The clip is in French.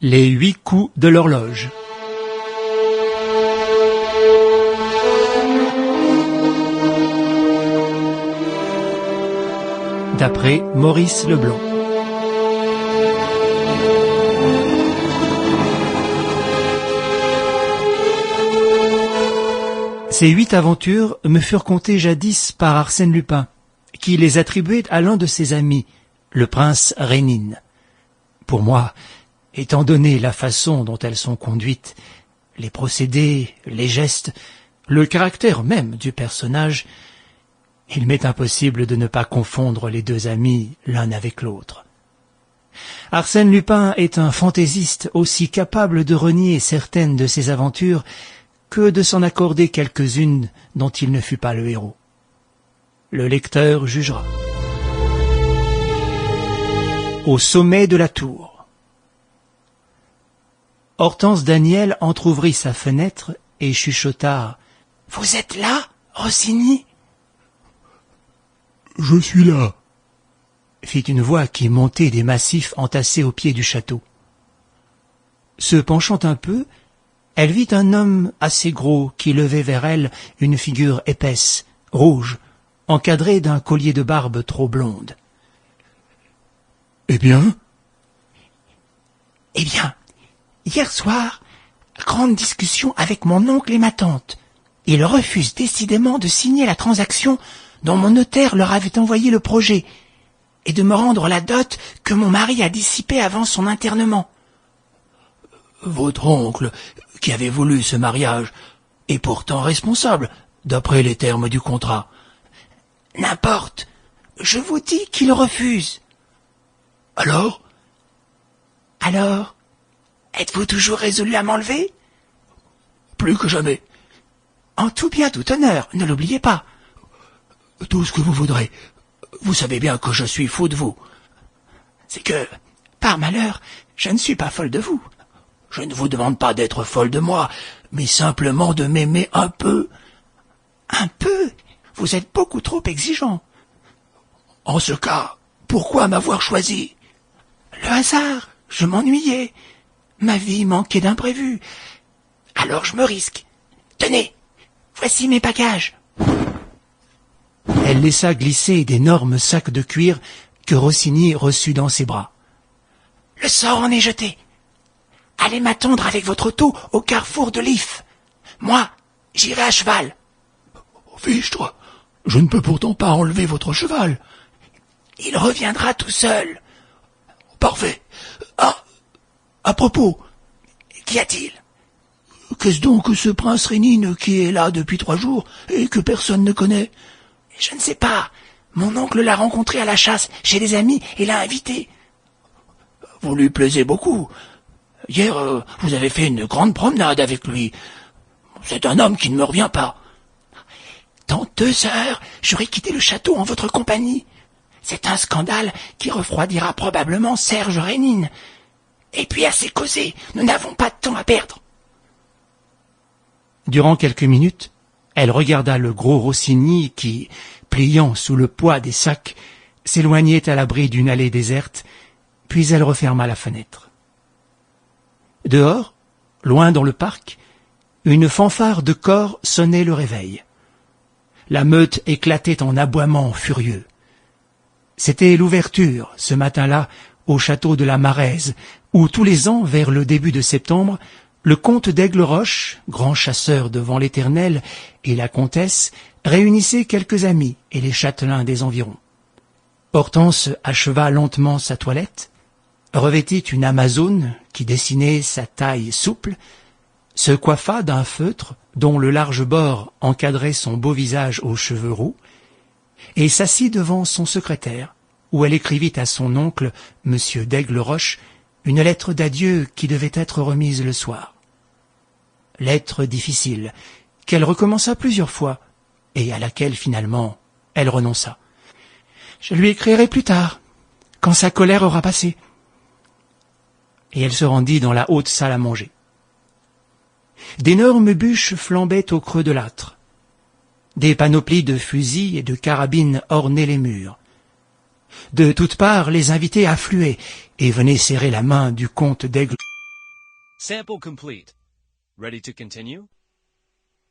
Les 8 coups de l'horloge. D'après Maurice Leblanc. Ces 8 aventures me furent contées jadis par Arsène Lupin, qui les attribuait à l'un de ses amis, le prince Rénine. Pour moi, étant donné la façon dont elles sont conduites, les procédés, les gestes, le caractère même du personnage, il m'est impossible de ne pas confondre les deux amis l'un avec l'autre. Arsène Lupin est un fantaisiste aussi capable de renier certaines de ses aventures que de s'en accorder quelques-unes dont il ne fut pas le héros. Le lecteur jugera. Au sommet de la tour. Hortense Daniel entr'ouvrit sa fenêtre et chuchota « Vous êtes là, Rossini ?» « Je suis là », fit une voix qui montait des massifs entassés au pied du château. Se penchant un peu, elle vit un homme assez gros qui levait vers elle une figure épaisse, rouge, encadrée d'un collier de barbe trop blonde. « Eh bien ?»« Eh bien, hier soir, grande discussion avec mon oncle et ma tante. Ils refusent décidément de signer la transaction dont mon notaire leur avait envoyé le projet, et de me rendre la dot que mon mari a dissipée avant son internement. »« Votre oncle, qui avait voulu ce mariage, est pourtant responsable, d'après les termes du contrat. »« N'importe, je vous dis qu'il refuse. »« Alors ?»« Alors, êtes-vous toujours résolu à m'enlever ?»« Plus que jamais. »« En tout bien, tout honneur, ne l'oubliez pas. » « Tout ce que vous voudrez. Vous savez bien que je suis fou de vous. »« C'est que, par malheur, je ne suis pas folle de vous. »« Je ne vous demande pas d'être folle de moi, mais simplement de m'aimer un peu. »« Un peu ? Vous êtes beaucoup trop exigeant. »« En ce cas, pourquoi m'avoir choisi ? » Le hasard, je m'ennuyais. Ma vie manquait d'imprévus. Alors je me risque. Tenez, voici mes bagages. » Elle laissa glisser d'énormes sacs de cuir que Rossini reçut dans ses bras. « Le sort en est jeté. Allez m'attendre avec votre auto au carrefour de l'If. Moi, j'irai à cheval. »« Fichtre, je ne peux pourtant pas enlever votre cheval. »« Il reviendra tout seul. »« Parfait. Ah, à propos, qu'y a-t-il ? » « Qu'est-ce donc que ce prince Rénine qui est là depuis 3 jours et que personne ne connaît ? » ?»« Je ne sais pas. Mon oncle l'a rencontré à la chasse chez des amis et l'a invité. »« Vous lui plaisez beaucoup. Hier, vous avez fait une grande promenade avec lui. C'est un homme qui ne me revient pas. »« Dans 2 heures, j'aurai quitté le château en votre compagnie. C'est un scandale qui refroidira probablement Serge Rénine. Et puis assez causé, nous n'avons pas de temps à perdre. » Durant quelques minutes, elle regarda le gros Rossini qui, pliant sous le poids des sacs, s'éloignait à l'abri d'une allée déserte, puis elle referma la fenêtre. Dehors, loin dans le parc, une fanfare de cors sonnait le réveil. La meute éclatait en aboiements furieux. C'était l'ouverture, ce matin-là, au château de la Maraise, où tous les ans, vers le début de septembre, le comte d'Aigleroche, grand chasseur devant l'Éternel, et la comtesse réunissaient quelques amis et les châtelains des environs. Hortense acheva lentement sa toilette, revêtit une amazone qui dessinait sa taille souple, se coiffa d'un feutre dont le large bord encadrait son beau visage aux cheveux roux, et s'assit devant son secrétaire, où elle écrivit à son oncle, M. d'Aigleroche, une lettre d'adieu qui devait être remise le soir. Lettre difficile, qu'elle recommença plusieurs fois, et à laquelle finalement elle renonça. « Je lui écrirai plus tard, quand sa colère aura passé. » Et elle se rendit dans la haute salle à manger. D'énormes bûches flambaient au creux de l'âtre. Des panoplies de fusils et de carabines ornaient les murs. De toutes parts, les invités affluaient et venaient serrer la main du comte d'Aigle. Sample complete. Ready to continue?